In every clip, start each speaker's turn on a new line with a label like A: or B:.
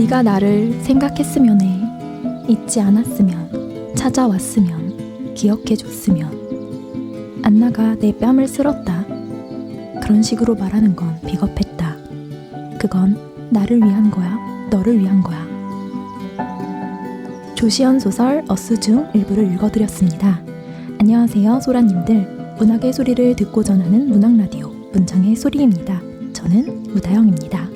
A: 네가 나를 생각했으면 해. 잊지 않았으면, 찾아왔으면, 기억해줬으면. 안나가 내 뺨을 쓸었다. 그런 식으로 말하는 건 비겁했다. 그건 나를 위한 거야, 너를 위한 거야. 조시연 소설 어스 중 일부를 읽어드렸습니다. 안녕하세요 소라님들. 문학의 소리를 듣고 전하는 문학라디오 문장의 소리입니다. 저는 우다영입니다.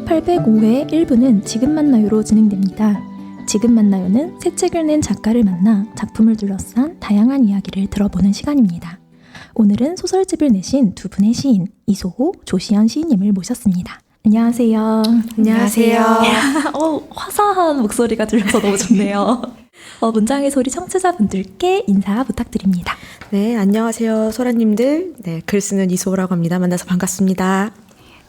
A: 805회 1부는 지금 만나요로 진행됩니다. 지금 만나요는 새 책을 낸 작가를 만나 작품을 둘러싼 다양한 이야기를 들어보는 시간입니다. 오늘은 소설집을 내신 두 분의 시인 이소호, 조시연 시인님을 모셨습니다. 안녕하세요.
B: 안녕하세요.
A: 화사한 목소리가 들려서 너무 좋네요. 문장의 소리 청취자분들께 인사 부탁드립니다.
B: 네, 안녕하세요 소라님들. 네, 글 쓰는 이소호라고 합니다. 만나서 반갑습니다.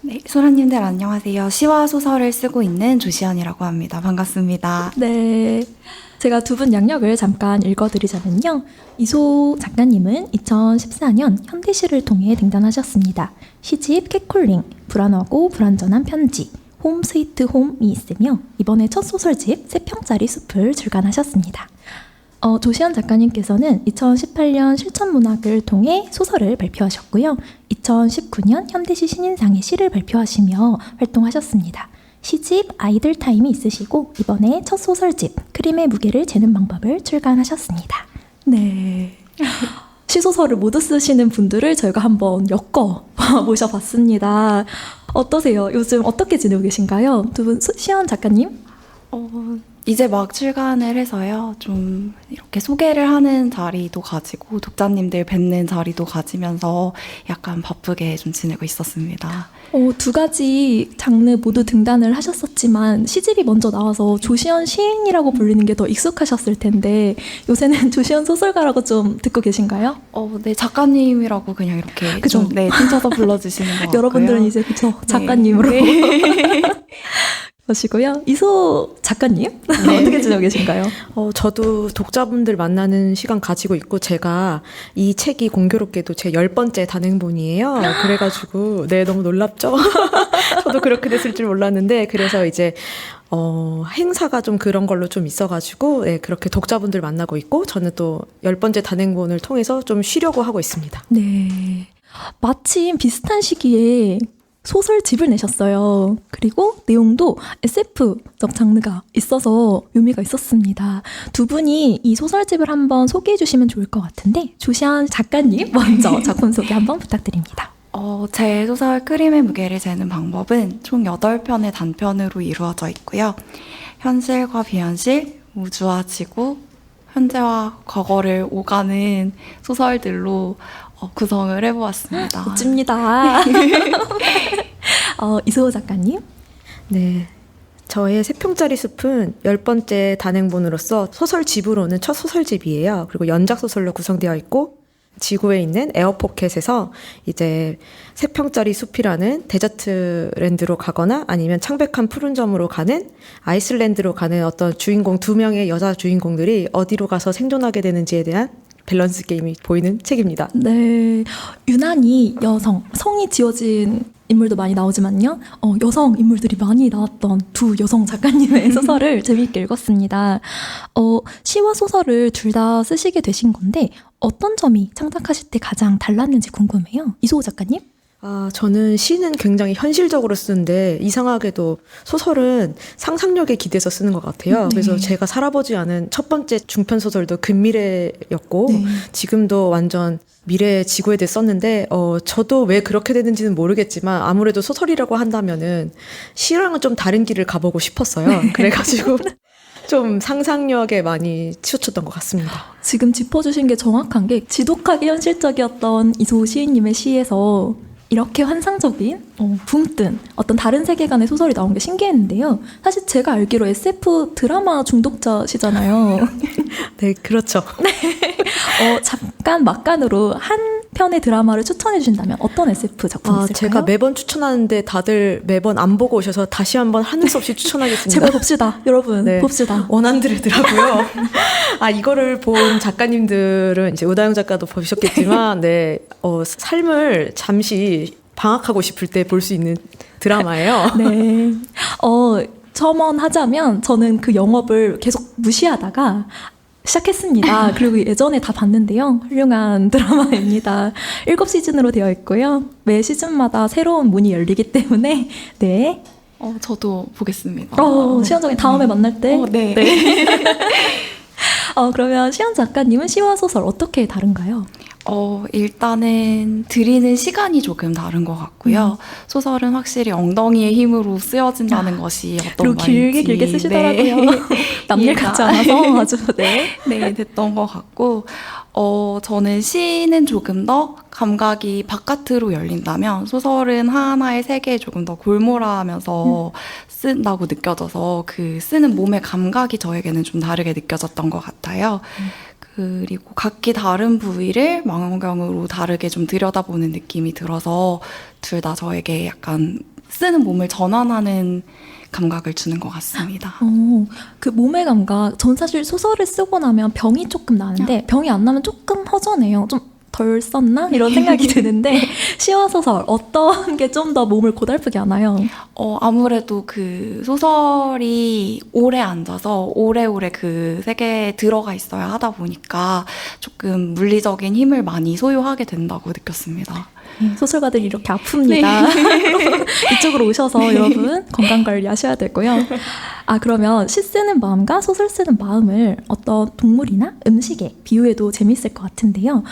C: 네, 소라님들 안녕하세요. 시와 소설을 쓰고 있는 조시연이라고 합니다. 반갑습니다.
A: 네, 제가 두 분 양력을 잠깐 읽어드리자면요. 이소 작가님은 2014년 현대시를 통해 등단하셨습니다. 시집 캣콜링, 불안하고 불완전한 편지, 홈 스위트 홈이 있으며 이번에 첫 소설집 3평짜리 숲을 출간하셨습니다. 조시연 작가님께서는 2018년 실천문학을 통해 소설을 발표하셨고요. 2019년 현대시 신인상의 시를 발표하시며 활동하셨습니다. 시집 아이들 타임이 있으시고 이번에 첫 소설집 크림의 무게를 재는 방법을 출간하셨습니다. 네. 시소설을 모두 쓰시는 분들을 저희가 한번 엮어 모셔봤습니다. 어떠세요? 요즘 어떻게 지내고 계신가요? 두 분, 시연 작가님?
C: 이제 막 출간을 해서요. 좀 이렇게 소개를 하는 자리도 가지고 독자님들 뵙는 자리도 가지면서 약간 바쁘게 좀 지내고 있었습니다.
A: 두 가지 장르 모두 등단을 하셨었지만 시집이 먼저 나와서 조시연 시인이라고 불리는 게 더 익숙하셨을 텐데 요새는 조시연 소설가라고 좀 듣고 계신가요?
C: 네, 작가님이라고 그냥 이렇게
A: 그죠?
C: 좀 퉁쳐서 불러주시는 것 같고요.
A: 여러분들은 이제 그쵸? 작가님으로.
C: 네.
A: 보시고요. 이소 작가님?
B: 네.
A: 어떻게 지내고 계신가요?
B: 저도 독자분들 만나는 시간 가지고 있고 제가 이 책이 공교롭게도 제 10번째 단행본이에요. 그래가지고 네, 너무 놀랍죠? 저도 그렇게 됐을 줄 몰랐는데 그래서 이제 행사가 좀 그런 걸로 좀 있어가지고 네, 그렇게 독자분들 만나고 있고 저는 또 10번째 단행본을 통해서 좀 쉬려고 하고 있습니다.
A: 네. 마침 비슷한 시기에 소설집을 내셨어요. 그리고 내용도 SF적 장르가 있어서 묘미가 있었습니다. 두 분이 이 소설집을 한번 소개해 주시면 좋을 것 같은데 조시연 작가님 먼저 작품 소개 한번 부탁드립니다.
C: 제 소설 크림의 무게를 재는 방법은 총 8편의 단편으로 이루어져 있고요. 현실과 비현실, 우주와 지구, 현재와 과거를 오가는 소설들로 구성을 해보았습니다.
A: 멋집니다. 이소호 작가님?
B: 네. 저의 3평짜리 숲은 10번째 단행본으로서 소설집으로는 첫 소설집이에요. 그리고 연작소설로 구성되어 있고 지구에 있는 에어포켓에서 이제 3평짜리 숲이라는 데저트랜드로 가거나 아니면 창백한 푸른 점으로 가는 아이슬란드로 가는 어떤 주인공 2명의 여자 주인공들이 어디로 가서 생존하게 되는지에 대한 밸런스 게임이 보이는 책입니다.
A: 네, 유난히 성이 지어진 인물도 많이 나오지만요. 여성 인물들이 많이 나왔던 두 여성 작가님의 소설을 재미있게 읽었습니다. 시와 소설을 둘 다 쓰시게 되신 건데 어떤 점이 창작하실 때 가장 달랐는지 궁금해요. 이소호 작가님?
B: 저는 시는 굉장히 현실적으로 쓰는데 이상하게도 소설은 상상력에 기대서 쓰는 것 같아요.
A: 네.
B: 그래서 제가 살아보지 않은 첫 번째 중편 소설도 근미래였고
A: 네.
B: 지금도 완전 미래 지구에 대해 썼는데 저도 왜 그렇게 되는지는 모르겠지만 아무래도 소설이라고 한다면은 시랑은 좀 다른 길을 가보고 싶었어요. 그래가지고 좀 상상력에 많이 치우쳤던 것 같습니다.
A: 지금 짚어주신 게 정확한 게 지독하게 현실적이었던 이소호 시인님의 시에서 이렇게 환상적인 붕 뜬 어떤 다른 세계관의 소설이 나온 게 신기했는데요. 사실 제가 알기로 SF 드라마 중독자시잖아요.
B: 네, 그렇죠.
A: 잠깐 막간으로 한 편의 드라마를 추천해 주신다면 어떤 SF 작품 있을까요?
B: 제가 매번 추천하는데 다들 매번 안 보고 오셔서 다시 한번 하는 수 없이 추천하겠습니다.
A: 제발 봅시다. 여러분,
B: 네,
A: 봅시다.
B: 원한드레드라고요. 이거를 본 작가님들은 이제 우다영 작가도 보셨겠지만, 네, 삶을 잠시 방학하고 싶을 때 볼 수 있는 드라마예요.
A: 네. 첨언하자면 저는 그 영업을 계속 무시하다가 시작했습니다. 그리고 예전에 다 봤는데요. 훌륭한 드라마입니다. 7시즌으로 되어 있고요. 매 시즌마다 새로운 문이 열리기 때문에 네.
C: 저도 보겠습니다.
A: 시현 다음에 만날 때.
C: 네.
A: 그러면 시현 작가님은 시와 소설 어떻게 다른가요?
C: 일단은 드리는 시간이 조금 다른 것 같고요. 소설은 확실히 엉덩이의 힘으로 쓰여진다는 것이 어떤
A: 말인지. 그리고 길게 쓰시더라고요. 남일 같지 않아서 아주
C: 네, 됐던 것 같고 저는 시는 조금 더 감각이 바깥으로 열린다면 소설은 하나의 세계에 조금 더 골몰아하면서 쓴다고 느껴져서 그 쓰는 몸의 감각이 저에게는 좀 다르게 느껴졌던 것 같아요. 그리고 각기 다른 부위를 망원경으로 다르게 좀 들여다보는 느낌이 들어서 둘 다 저에게 약간 쓰는 몸을 전환하는 감각을 주는 것 같습니다.
A: 그 몸의 감각, 전 사실 소설을 쓰고 나면 병이 조금 나는데 병이 안 나면 조금 허전해요. 좀 덜 썼나? 이런 생각이 드는데 시와 소설 어떤 게 좀 더 몸을 고달프게 하나요?
C: 아무래도 그 소설이 오래 앉아서 오래오래 그 세계에 들어가 있어야 하다 보니까 조금 물리적인 힘을 많이 소요하게 된다고 느꼈습니다.
A: 소설가들이 이렇게 아픕니다. 이쪽으로 오셔서 여러분 건강관리 하셔야 되고요. 그러면 시 쓰는 마음과 소설 쓰는 마음을 어떤 동물이나 음식에 비유해도 재밌을 것 같은데요.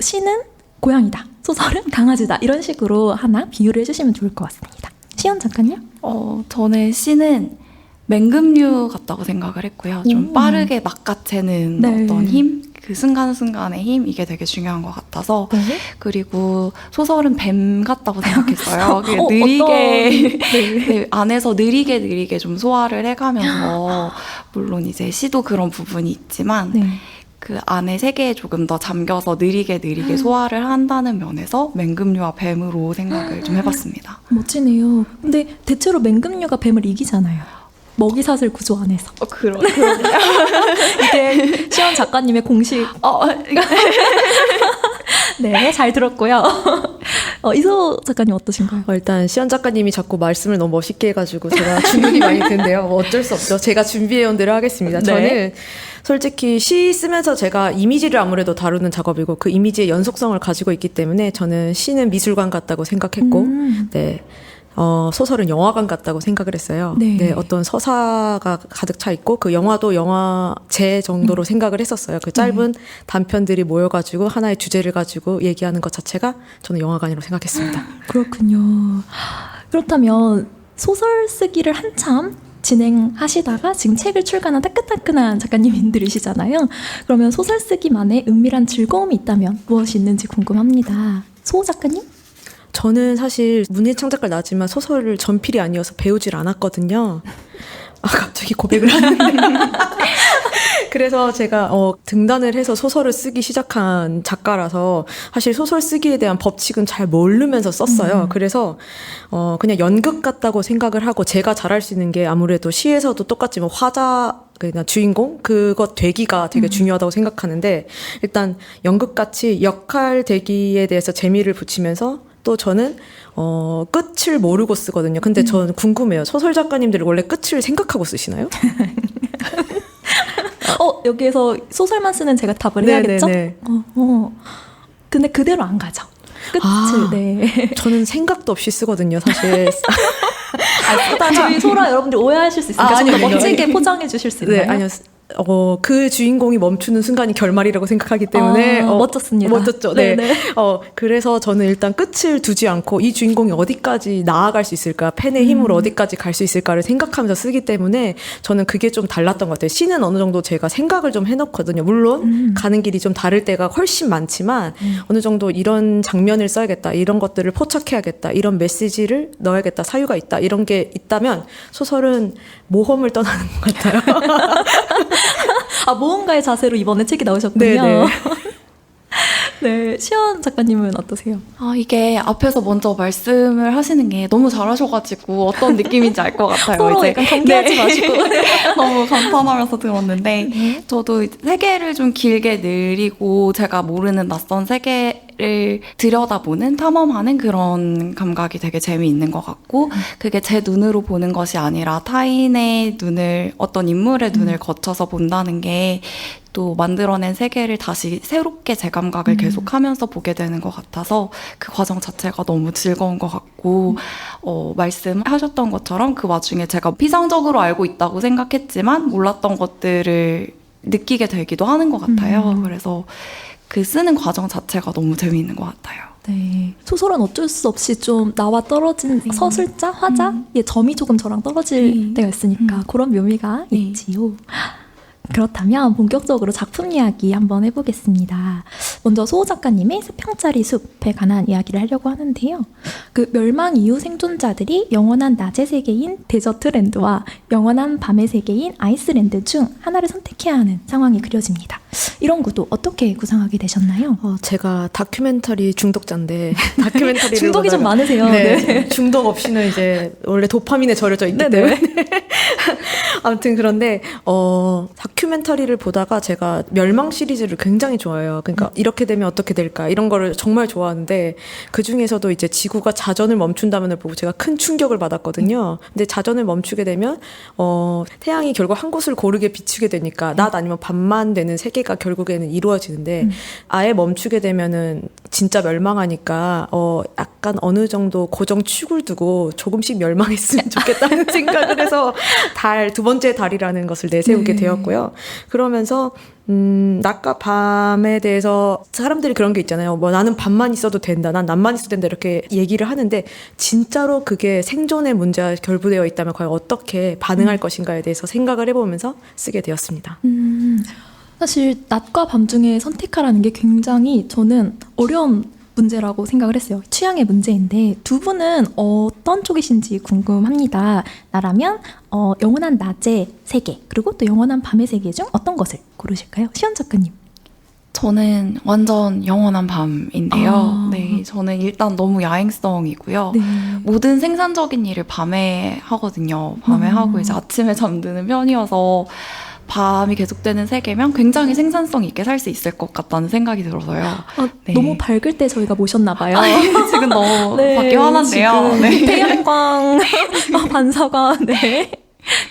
A: 시는 고양이다, 소설은 강아지다 이런 식으로 하나 비유를 해주시면 좋을 것 같습니다. 시연 작가님?
C: 저는 시는 맹금류 같다고 생각을 했고요. 좀 빠르게 낚아채는 어떤 힘? 그 순간순간의 힘? 이게 되게 중요한 것 같아서. 그리고 소설은 뱀 같다고 생각했어요. 느리게, 네, 안에서 느리게 좀 소화를 해가면서, 물론 이제 시도 그런 부분이 있지만, 그 안에 세계에 조금 더 잠겨서 느리게 소화를 한다는 면에서 맹금류와 뱀으로 생각을 좀 해봤습니다.
A: 멋지네요. 근데 대체로 맹금류가 뱀을 이기잖아요. 먹이사슬 구조 안에서.
C: 그러네요.
A: 이게 시연 작가님의 공식. 네, 잘 들었고요. 이소 작가님 어떠신가요?
B: 일단 시연 작가님이 자꾸 말씀을 너무 멋있게 해가지고 제가 주눅이 많이 드는데요. 어쩔 수 없죠. 제가 준비해온 대로 하겠습니다.
A: 네.
B: 저는 솔직히 시 쓰면서 제가 이미지를 아무래도 다루는 작업이고 그 이미지의 연속성을 가지고 있기 때문에 저는 시는 미술관 같다고 생각했고 네. 소설은 영화관 같다고 생각을 했어요. 네, 어떤 서사가 가득 차 있고 그 영화도 영화제 정도로 생각을 했었어요. 그 짧은 단편들이 모여가지고 하나의 주제를 가지고 얘기하는 것 자체가 저는 영화관이라고 생각했습니다.
A: 그렇군요. 그렇다면 소설 쓰기를 한참 진행하시다가 지금 책을 출간한 따끈따끈한 작가님들이시잖아요. 그러면 소설 쓰기만의 은밀한 즐거움이 있다면 무엇이 있는지 궁금합니다. 소 작가님?
B: 저는 사실 문예창작과를 나왔지만 소설을 전필이 아니어서 배우질 않았거든요. 갑자기 고백을 하는데. 그래서 제가 등단을 해서 소설을 쓰기 시작한 작가라서 사실 소설 쓰기에 대한 법칙은 잘 모르면서 썼어요. 그래서 그냥 연극 같다고 생각을 하고 제가 잘할 수 있는 게 아무래도 시에서도 똑같지만 화자 그냥 주인공 그것 되기가 되게 중요하다고 생각하는데 일단 연극같이 역할 되기에 대해서 재미를 붙이면서 또 저는 끝을 모르고 쓰거든요. 근데 저는 궁금해요. 소설 작가님들이 원래 끝을 생각하고 쓰시나요?
A: 여기에서 소설만 쓰는 제가 답을 해야겠죠? 근데 그대로 안 가죠. 끝을. 네.
B: 저는 생각도 없이 쓰거든요, 사실.
A: 저희 소라 여러분들 오해하실 수 있으니까 좀 더 멋지게 포장해 주실 수 있나요?
B: 네, 아니요. 그 주인공이 멈추는 순간이 결말이라고 생각하기 때문에
A: 멋졌습니다.
B: 멋졌죠. 네. 그래서 저는 일단 끝을 두지 않고 이 주인공이 어디까지 나아갈 수 있을까, 펜의 힘으로 어디까지 갈 수 있을까를 생각하면서 쓰기 때문에 저는 그게 좀 달랐던 것 같아요. 시는 어느 정도 제가 생각을 좀 해놓거든요. 물론 가는 길이 좀 다를 때가 훨씬 많지만 어느 정도 이런 장면을 써야겠다, 이런 것들을 포착해야겠다, 이런 메시지를 넣어야겠다, 사유가 있다, 이런 게 있다면 소설은 모험을 떠나는 것 같아요.
A: 모험가의 자세로 이번에 책이 나오셨군요.
B: 네네.
A: 네, 시연 작가님은 어떠세요?
C: 이게 앞에서 먼저 말씀을 하시는 게 너무 잘하셔가지고 어떤 느낌인지 알 것 같아요.
A: 서로 약간 경계하지 마시고.
C: 너무 감탄하면서 들었는데 저도 세계를 좀 길게 늘리고 제가 모르는 낯선 세계를 들여다보는 탐험하는 그런 감각이 되게 재미있는 것 같고 그게 제 눈으로 보는 것이 아니라 타인의 눈을 어떤 인물의 눈을 거쳐서 본다는 게 또 만들어낸 세계를 다시 새롭게 제 감각을 계속하면서 보게 되는 것 같아서 그 과정 자체가 너무 즐거운 것 같고 말씀하셨던 것처럼 그 와중에 제가 피상적으로 알고 있다고 생각했지만 몰랐던 것들을 느끼게 되기도 하는 것 같아요. 그래서 그 쓰는 과정 자체가 너무 재미있는 것 같아요.
A: 네. 소설은 어쩔 수 없이 좀 나와 떨어진 서술자, 화자의 점이 조금 저랑 떨어질 때가 있으니까 그런 묘미가 있지요. 그렇다면 본격적으로 작품 이야기 한번 해보겠습니다. 먼저 소호 작가님의 수평짜리 숲에 관한 이야기를 하려고 하는데요. 그 멸망 이후 생존자들이 영원한 낮의 세계인 데저트랜드와 영원한 밤의 세계인 아이스랜드 중 하나를 선택해야 하는 상황이 그려집니다. 이런 구도 어떻게 구상하게 되셨나요?
B: 제가 다큐멘터리 중독자인데 다큐멘터리를
A: 중독이 좀 많으세요.
B: 네. 중독 없이는 이제 원래 도파민에 절여져 있기 때문에 아무튼 그런데 다큐멘터리를 보다가 제가 멸망 시리즈를 굉장히 좋아해요. 그러니까 이렇게 되면 어떻게 될까 이런 거를 정말 좋아하는데 그 중에서도 이제 지구가 자전을 멈춘다면을 보고 제가 큰 충격을 받았거든요. 근데 자전을 멈추게 되면 태양이 결국 한 곳을 고르게 비추게 되니까 낮 아니면 밤만 되는 세계가 결국에는 이루어지는데 아예 멈추게 되면은 진짜 멸망하니까 약간 어느 정도 고정 축을 두고 조금씩 멸망했으면 좋겠다는 생각을 해서 두 번째 달이라는 것을 내세우게 되었고요. 그러면서 낮과 밤에 대해서 사람들이 그런 게 있잖아요. 뭐 나는 밤만 있어도 된다, 난 낮만 있어도 된다 이렇게 얘기를 하는데 진짜로 그게 생존의 문제와 결부되어 있다면 과연 어떻게 반응할 것인가에 대해서 생각을 해보면서 쓰게 되었습니다.
A: 사실 낮과 밤 중에 선택하라는 게 굉장히 저는 어려운 문제라고 생각을 했어요. 취향의 문제인데 두 분은 어떤 쪽이신지 궁금합니다. 나라면 영원한 낮의 세계 그리고 또 영원한 밤의 세계 중 어떤 것을 고르실까요? 시연 작가님.
C: 저는 완전 영원한 밤인데요. 네, 저는 일단 너무 야행성이고요.
A: 네.
C: 모든 생산적인 일을 밤에 하거든요. 밤에 하고 이제 아침에 잠드는 편이어서 밤이 계속되는 세계면 굉장히 생산성 있게 살 수 있을 것 같다는 생각이 들어서요. 네.
A: 너무 밝을 때 저희가 모셨나 봐요.
C: 지금 너무 받기 화난데요.
A: 지금
C: 네.
A: 태양광 반사가 네.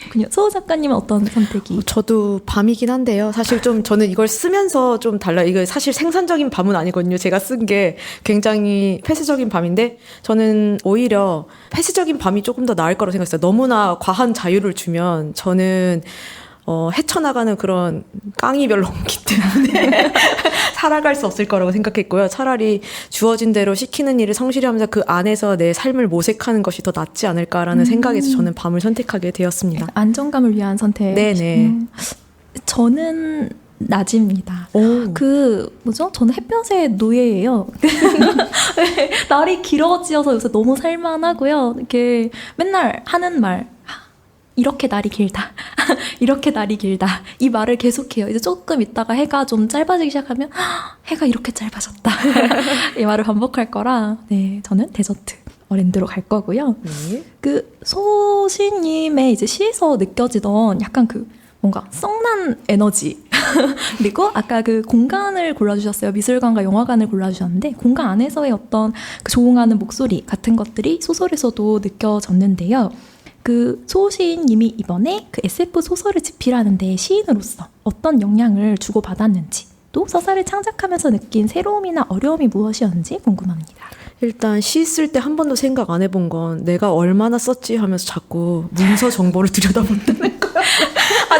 A: 그렇군요. 소호 작가님은 어떤 선택이?
B: 저도 밤이긴 한데요. 사실 좀 저는 이걸 쓰면서 좀 달라요. 이거 사실 생산적인 밤은 아니거든요. 제가 쓴 게 굉장히 폐쇄적인 밤인데 저는 오히려 폐쇄적인 밤이 조금 더 나을 거라고 생각했어요. 너무나 과한 자유를 주면 저는 헤쳐나가는 그런 깡이 별로 없기 때문에 살아갈 수 없을 거라고 생각했고요. 차라리 주어진 대로 시키는 일을 성실히 하면서 그 안에서 내 삶을 모색하는 것이 더 낫지 않을까라는 생각에서 저는 밤을 선택하게 되었습니다.
A: 안정감을 위한 선택.
B: 네네.
A: 저는 낮입니다.
B: 오.
A: 저는 햇볕의 노예예요. 날이 길어지어서 요새 너무 살만하고요. 이렇게 맨날 하는 말. 이렇게 날이 길다. 이렇게 날이 길다. 이 말을 계속해요. 이제 조금 있다가 해가 좀 짧아지기 시작하면 해가 이렇게 짧아졌다. 이 말을 반복할 거라 네, 저는 데저트 랜드로 갈 거고요.
B: 네.
A: 그 소시님의 이제 시에서 느껴지던 약간 그 뭔가 썩난 에너지 그리고 아까 그 공간을 골라주셨어요. 미술관과 영화관을 골라주셨는데 공간 안에서의 어떤 그 조응하는 목소리 같은 것들이 소설에서도 느껴졌는데요. 그 소시인님이 이번에 그 SF 소설을 집필하는데 시인으로서 어떤 영향을 주고받았는지 또 서사를 창작하면서 느낀 새로움이나 어려움이 무엇이었는지 궁금합니다.
B: 일단 시 쓸 때 한 번도 생각 안 해본 건 내가 얼마나 썼지 하면서 자꾸 문서 정보를 들여다본다는 거야.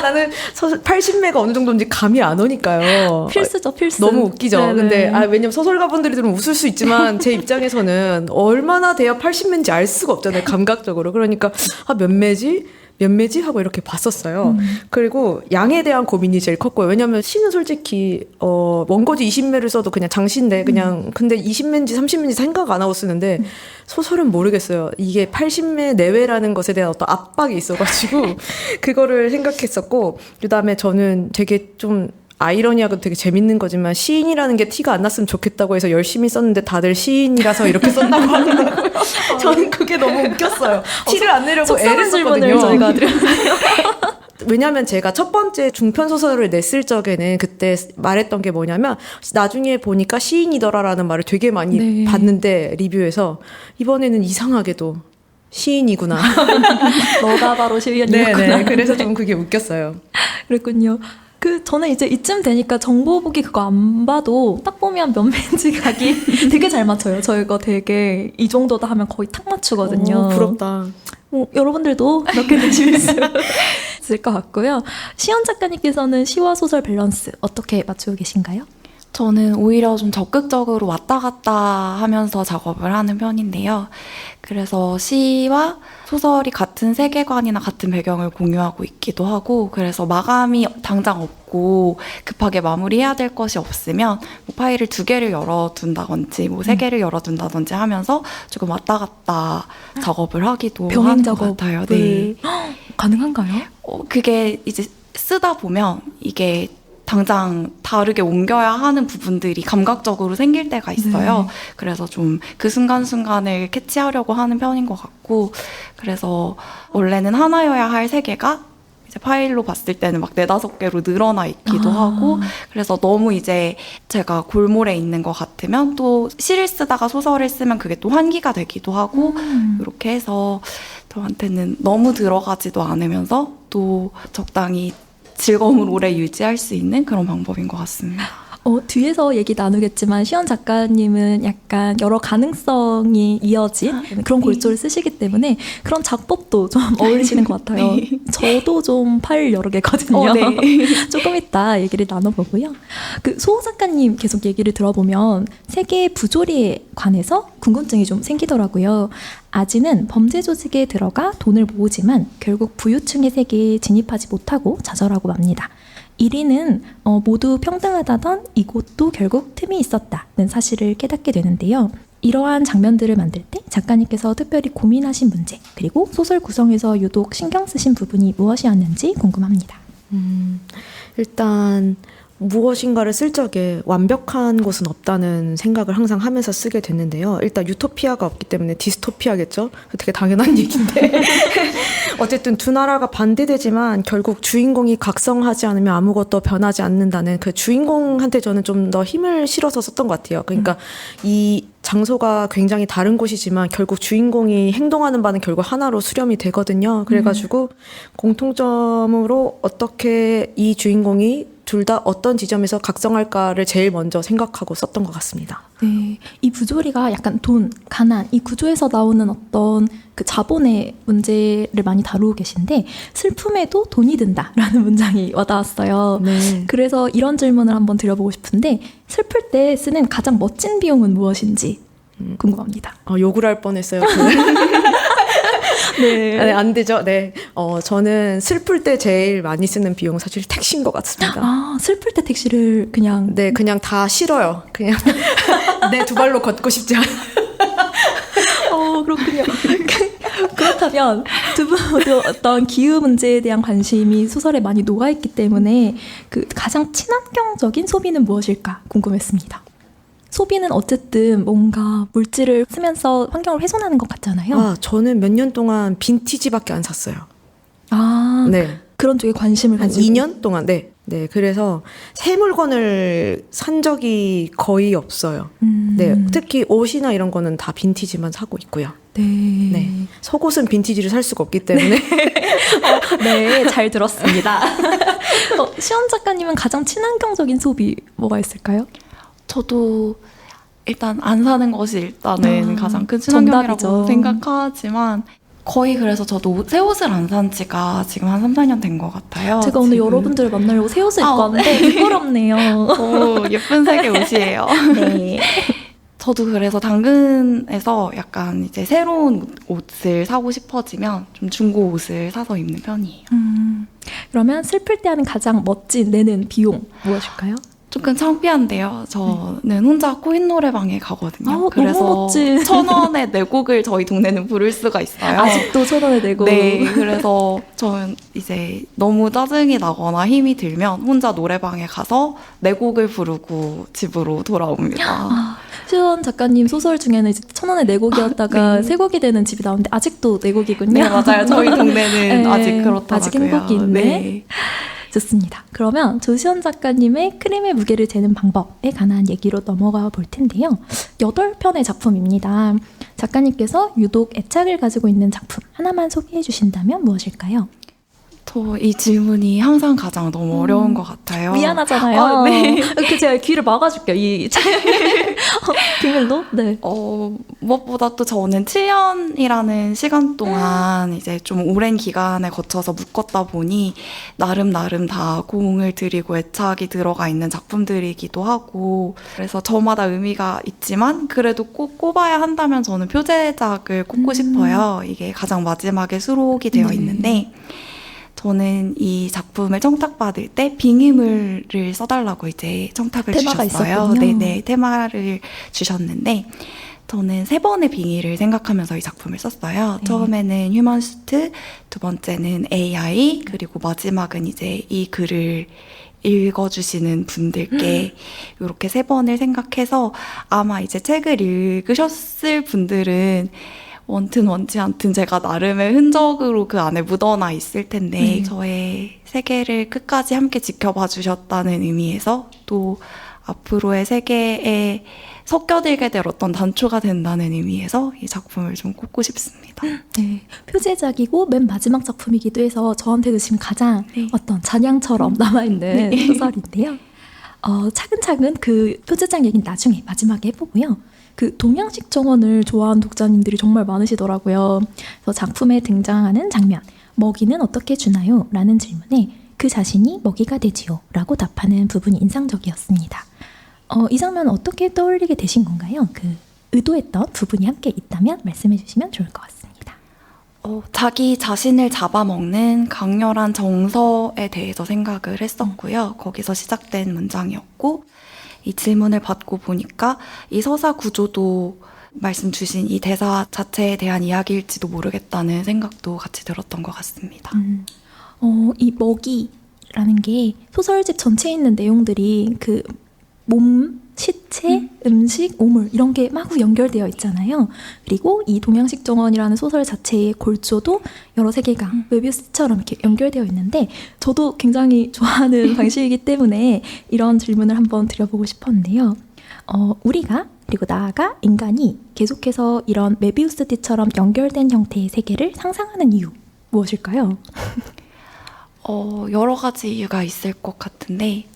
B: 나는 80매가 어느 정도인지 감이 안 오니까요.
A: 필수죠, 필수.
B: 너무 웃기죠.
A: 네네.
B: 근데 왜냐면 소설가분들이 들으면 웃을 수 있지만 제 입장에서는 얼마나 돼야 80매인지 알 수가 없잖아요. 감각적으로. 그러니까 몇 매지? 몇 매지? 하고 이렇게 봤었어요. 그리고 양에 대한 고민이 제일 컸고요. 왜냐면 시는 솔직히 원고지 20매를 써도 그냥 장시인데 그냥 근데 20매인지 30매인지 생각 안 하고 쓰는데 소설은 모르겠어요. 이게 80매 내외라는 것에 대한 어떤 압박이 있어가지고 그거를 생각했었고 그다음에 저는 되게 좀 아이러니하고 되게 재밌는 거지만 시인이라는 게 티가 안 났으면 좋겠다고 해서 열심히 썼는데 다들 시인이라서 이렇게 썼다고 하더라고요. 저는 그게 너무 웃겼어요. 티를 안 내려고 애를
A: 속상한 질문을
B: 썼거든요.
A: 저희가 드렸네요.
B: 왜냐하면 제가 첫 번째 중편 소설을 냈을 적에는 그때 말했던 게 뭐냐면 나중에 보니까 시인이더라라는 말을 되게 많이
A: 네.
B: 봤는데 리뷰에서 이번에는 이상하게도 시인이구나.
A: 너가 바로 시인이었구나.
B: 네네. 그래서 좀 그게 웃겼어요.
A: 그랬군요. 저는 이제 이쯤 되니까 정보 보기 그거 안 봐도 딱 보면 몇 페이지 가기 되게 잘 맞춰요. 저 이거 되게 이 정도다 하면 거의 탁 맞추거든요.
B: 부럽다.
A: 여러분들도 그렇게 되실 수 있을 것 같고요. 시연 작가님께서는 시와 소설 밸런스 어떻게 맞추고 계신가요?
C: 저는 오히려 좀 적극적으로 왔다 갔다 하면서 작업을 하는 편인데요. 그래서 시와 소설이 같은 세계관이나 같은 배경을 공유하고 있기도 하고, 그래서 마감이 당장 없고 급하게 마무리해야 될 것이 없으면 뭐 파일을 2개를 열어둔다든지 뭐 3개를 열어둔다든지 하면서 조금 왔다 갔다 작업을 하기도
A: 병행
C: 하는 것
A: 작업을
C: 같아요. 네.
A: 가능한가요?
C: 그게 이제 쓰다 보면 이게 당장 다르게 옮겨야 하는 부분들이 감각적으로 생길 때가 있어요. 그래서 좀 그 순간순간을 캐치하려고 하는 편인 것 같고, 그래서 원래는 하나여야 할 세계가 이제 파일로 봤을 때는 막 4-5개로 늘어나 있기도 하고, 그래서 너무 이제 제가 골몰에 있는 것 같으면 또 시를 쓰다가 소설을 쓰면 그게 또 환기가 되기도 하고, 이렇게 해서 저한테는 너무 들어가지도 않으면서 또 적당히 즐거움을 오래 유지할 수 있는 그런 방법인 것 같습니다.
A: 뒤에서 얘기 나누겠지만 시연 작가님은 약간 여러 가능성이 이어진 그런 골조를 쓰시기 때문에 그런 작법도 좀 어울리시는 것 같아요.
C: 네.
A: 저도 좀 파일 여러 개거든요.
C: 네.
A: 조금 이따 얘기를 나눠보고요. 소 작가님 계속 얘기를 들어보면 세계 부조리에 관해서 궁금증이 좀 생기더라고요. 아지는 범죄 조직에 들어가 돈을 모으지만 결국 부유층의 세계에 진입하지 못하고 좌절하고 맙니다. 1위는 모두 평등하다던 이곳도 결국 틈이 있었다는 사실을 깨닫게 되는데요. 이러한 장면들을 만들 때 작가님께서 특별히 고민하신 문제, 그리고 소설 구성에서 유독 신경 쓰신 부분이 무엇이었는지 궁금합니다.
B: 일단 무엇인가를 쓸 적에 완벽한 곳은 없다는 생각을 항상 하면서 쓰게 됐는데요. 일단 유토피아가 없기 때문에 디스토피아겠죠? 되게 당연한 얘기인데 어쨌든 두 나라가 반대되지만 결국 주인공이 각성하지 않으면 아무것도 변하지 않는다는 그 주인공한테 저는 좀 더 힘을 실어서 썼던 것 같아요. 그러니까 이 장소가 굉장히 다른 곳이지만 결국 주인공이 행동하는 바는 결국 하나로 수렴이 되거든요. 그래가지고 공통점으로 어떻게 이 주인공이 둘 다 어떤 지점에서 각성할까를 제일 먼저 생각하고 썼던 것 같습니다.
A: 네, 이 부조리가 약간 돈, 가난, 이 구조에서 나오는 어떤 그 자본의 문제를 많이 다루고 계신데 슬픔에도 돈이 든다라는 문장이 와닿았어요.
B: 네.
A: 그래서 이런 질문을 한번 드려보고 싶은데 슬플 때 쓰는 가장 멋진 비용은 무엇인지 궁금합니다.
B: 욕을 할 뻔했어요.
A: 네.
B: 네, 안 되죠. 네. 저는 슬플 때 제일 많이 쓰는 비용은 사실 택시인 것 같습니다.
A: 아, 슬플 때 택시를 그냥.
B: 네, 그냥 다 싫어요. 그냥 내 두 발로 걷고 싶지 않아요.
A: 그렇군요. 그렇다면 두 분 모두 어떤 기후 문제에 대한 관심이 소설에 많이 녹아있기 때문에 그 가장 친환경적인 소비는 무엇일까 궁금했습니다. 소비는 어쨌든 뭔가 물질을 쓰면서 환경을 훼손하는 것 같잖아요.
B: 저는 몇 년 동안 빈티지밖에 안 샀어요. 네.
A: 그런 쪽에 관심을
B: 한
A: 가지고.
B: 2년 동안, 네. 그래서 새 물건을 산 적이 거의 없어요. 네. 특히 옷이나 이런 거는 다 빈티지만 사고 있고요. 네. 속옷은 빈티지를 살 수가 없기 때문에.
A: 네, 잘 들었습니다. 시연 작가님은 가장 친환경적인 소비 뭐가 있을까요?
C: 저도 일단 안 사는 것이 일단은 가장 큰 친환경이라고
A: 정답이죠.
C: 생각하지만 거의 그래서 저도 새 옷을 안 산 지가 지금 한 3-4년 된 것 같아요.
A: 제가 오늘
C: 지금.
A: 여러분들을 만나려고 새 옷을 입고 왔는데 부끄럽네요.
C: 오, 예쁜 색의 옷이에요.
A: 네.
C: 저도 그래서 당근에서 약간 이제 새로운 옷을 사고 싶어지면 좀 중고 옷을 사서 입는 편이에요.
A: 그러면 슬플 때 하는 가장 멋진 내는 비용 무엇일까요?
C: 조금 창피한데요. 저는 혼자 코인 노래방에 가거든요.
A: 너무
C: 그래서
A: 멋진.
C: 1,000원의 내 곡을 저희 동네는 부를 수가 있어요.
A: 아직도 1,000원에 내고.
C: 네, 그래서 저는 이제 너무 짜증이 나거나 힘이 들면 혼자 노래방에 가서 내 곡을 부르고 집으로 돌아옵니다.
A: 시원 작가님 소설 중에는 이제 1,000원에 네 곡이었다가
C: 네.
A: 세 곡이 되는 집이 나오는데 아직도 네 곡이군요.
C: 네, 맞아요. 저희 동네는
A: 네,
C: 아직 그렇더라고요.
A: 아직 행복이 있네.
C: 네.
A: 좋습니다. 그러면 조시원 작가님의 크림의 무게를 재는 방법에 관한 얘기로 넘어가 볼 텐데요. 8편의 작품입니다. 작가님께서 유독 애착을 가지고 있는 작품 하나만 소개해 주신다면 무엇일까요?
C: 저 이 질문이 항상 가장 너무 어려운 것 같아요.
A: 미안하잖아요.
C: 네.
A: 이렇게 제가 귀를 막아줄게요. 비밀로? 네.
C: 무엇보다 또 저는 7년이라는 시간 동안 이제 좀 오랜 기간에 거쳐서 묶었다 보니 나름 다 공을 들이고 애착이 들어가 있는 작품들이기도 하고 그래서 저마다 의미가 있지만 그래도 꼭 꼽아야 한다면 저는 표제작을 꼽고 싶어요. 이게 가장 마지막에 수록이 되어 있는데 저는 이 작품을 청탁받을 때 빙의물을 써달라고 이제 청탁을
A: 테마가
C: 주셨어요.
A: 있었군요.
C: 네네, 테마를 주셨는데 저는 3번의 빙의를 생각하면서 이 작품을 썼어요.
A: 네.
C: 처음에는 휴먼슈트, 두 번째는 AI, 그리고 마지막은 이제 이 글을 읽어주시는 분들께 이렇게 3번을 생각해서 아마 이제 책을 읽으셨을 분들은 원튼 원치 않든 제가 나름의 흔적으로 그 안에 묻어나 있을 텐데 저의 세계를 끝까지 함께 지켜봐 주셨다는 의미에서 또 앞으로의 세계에 섞여들게 될 어떤 단초가 된다는 의미에서 이 작품을 좀 꼽고 싶습니다.
A: 네, 표제작이고 맨 마지막 작품이기도 해서 저한테도 지금 가장 어떤 잔향처럼 남아있는 소설인데요. 차근차근 그 표제작 얘기는 나중에 마지막에 해보고요. 그 동양식 정원을 좋아하는 독자님들이 정말 많으시더라고요. 그래서 작품에 등장하는 장면, 먹이는 어떻게 주나요? 라는 질문에 그 자신이 먹이가 되지요. 라고 답하는 부분이 인상적이었습니다. 이 장면은 어떻게 떠올리게 되신 건가요? 그 의도했던 부분이 함께 있다면 말씀해 주시면 좋을 것 같습니다.
C: 자기 자신을 잡아먹는 강렬한 정서에 대해서 생각을 했었고요. 거기서 시작된 문장이었고 이 질문을 받고 보니까 이 서사 구조도 말씀 주신 이 대사 자체에 대한 이야기일지도 모르겠다는 생각도 같이 들었던 것 같습니다.
A: 이 먹이라는 게 소설집 전체에 있는 내용들이 그 몸, 시체, 음식, 오물 이런 게 마구 연결되어 있잖아요. 그리고 이 동양식 정원이라는 소설 자체의 골조도 여러 세계관, 메비우스처럼 이렇게 연결되어 있는데 저도 굉장히 좋아하는 방식이기 때문에 이런 질문을 한번 드려보고 싶었는데요. 우리가 그리고 나아가 인간이 계속해서 이런 메비우스띠처럼 연결된 형태의 세계를 상상하는 이유 무엇일까요?
C: 여러 가지 이유가 있을 것 같은데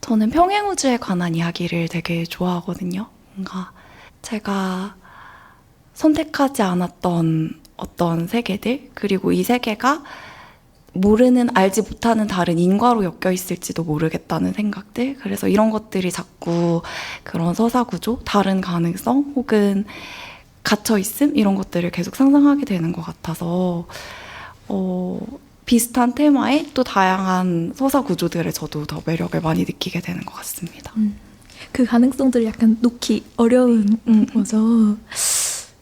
C: 저는 평행우주에 관한 이야기를 되게 좋아하거든요. 뭔가 제가 선택하지 않았던 어떤 세계들, 그리고 이 세계가 모르는, 알지 못하는 다른 인과로 엮여 있을지도 모르겠다는 생각들. 그래서 이런 것들이 자꾸 그런 서사구조, 다른 가능성, 혹은 갇혀있음? 이런 것들을 계속 상상하게 되는 것 같아서 비슷한 테마의 또 다양한 서사 구조들에 저도 더 매력을 많이 느끼게 되는 것 같습니다.
A: 그 가능성들을 약간 놓기 어려운 거죠.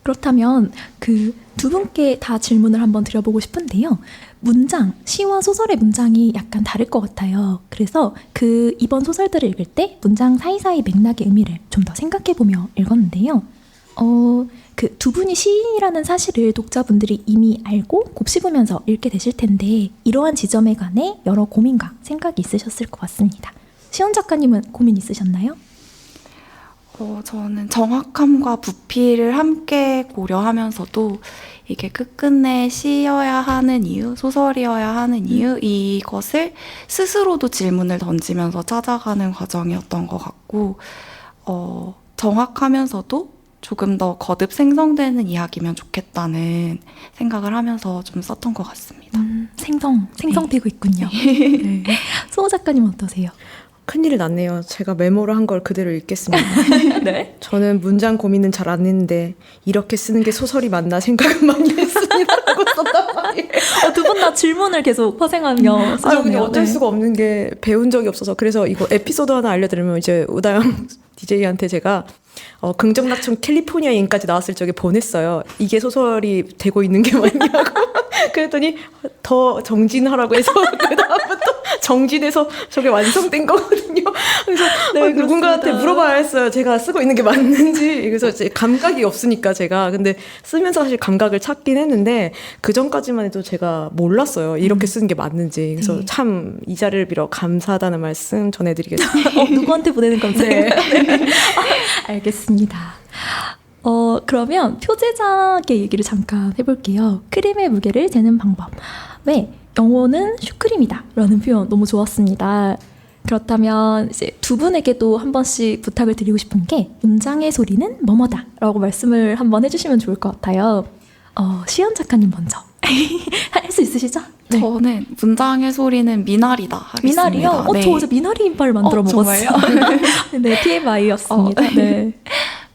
A: 그렇다면 그 두 분께 다 질문을 한번 드려보고 싶은데요. 문장, 시와 소설의 문장이 약간 다를 것 같아요. 그래서 그 이번 소설들을 읽을 때 문장 사이사이 맥락의 의미를 좀 더 생각해보며 읽었는데요. 그 두 분이 시인이라는 사실을 독자분들이 이미 알고 곱씹으면서 읽게 되실 텐데 이러한 지점에 관해 여러 고민과 생각이 있으셨을 것 같습니다. 시원 작가님은 고민 있으셨나요?
C: 저는 정확함과 부피를 함께 고려하면서도 이게 끝끝내 시여야 하는 이유, 소설이어야 하는 이유, 이것을 스스로도 질문을 던지면서 찾아가는 과정이었던 것 같고 정확하면서도 조금 더 거듭 생성되는 이야기면 좋겠다는 생각을 하면서 좀 썼던 것 같습니다.
A: 생성되고 있군요. 네. 수호 작가님 어떠세요?
B: 큰일 났네요. 제가 메모를 한 걸 그대로 읽겠습니다.
A: 네.
B: 저는 문장 고민은 잘 안 했는데 이렇게 쓰는 게 소설이 맞나 생각은 많이 했습니다. 라고 썼단 말이에요.
A: 두 분 다 질문을 계속 허생하며
B: 아, 근데
A: 쓰셨네요.
B: 어쩔
A: 네.
B: 수가 없는 게 배운 적이 없어서 그래서 이거 에피소드 하나 알려드리면 이제 우다영 DJ한테 제가 긍정낙천 캘리포니아인까지 나왔을 적에 보냈어요. 이게 소설이 되고 있는 게 맞냐고. 그랬더니 더 정진하라고 해서 그다음부터 정진해서 저게 완성된 거거든요. 그래서
A: 네,
B: 누군가한테
A: 그렇습니다.
B: 물어봐야 했어요. 제가 쓰고 있는 게 맞는지. 그래서 이제 감각이 없으니까 제가. 근데 쓰면서 사실 감각을 찾긴 했는데 그 전까지만 해도 제가 몰랐어요. 이렇게 쓰는 게 맞는지. 그래서
A: 네.
B: 참 이 자리를 빌어 감사하다는 말씀 전해드리겠습니다.
A: 누구한테 보내는 건가요? 알겠습니다. 그러면 표제작의 얘기를 잠깐 해볼게요. 크림의 무게를 재는 방법. 왜? 영어는 슈크림이다 라는 표현 너무 좋았습니다. 그렇다면 이제 두 분에게도 한 번씩 부탁을 드리고 싶은 게 문장의 소리는 뭐뭐다 라고 말씀을 한번 해주시면 좋을 것 같아요. 시연 작가님 먼저. 할 수 있으시죠? 네.
C: 저는 문장의 소리는 미나리다 하겠습니다.
A: 미나리요?
C: 네.
A: 저 어제 미나리인발 만들어 먹었어요.
C: 정말요?
A: 네, TMI였습니다. 네.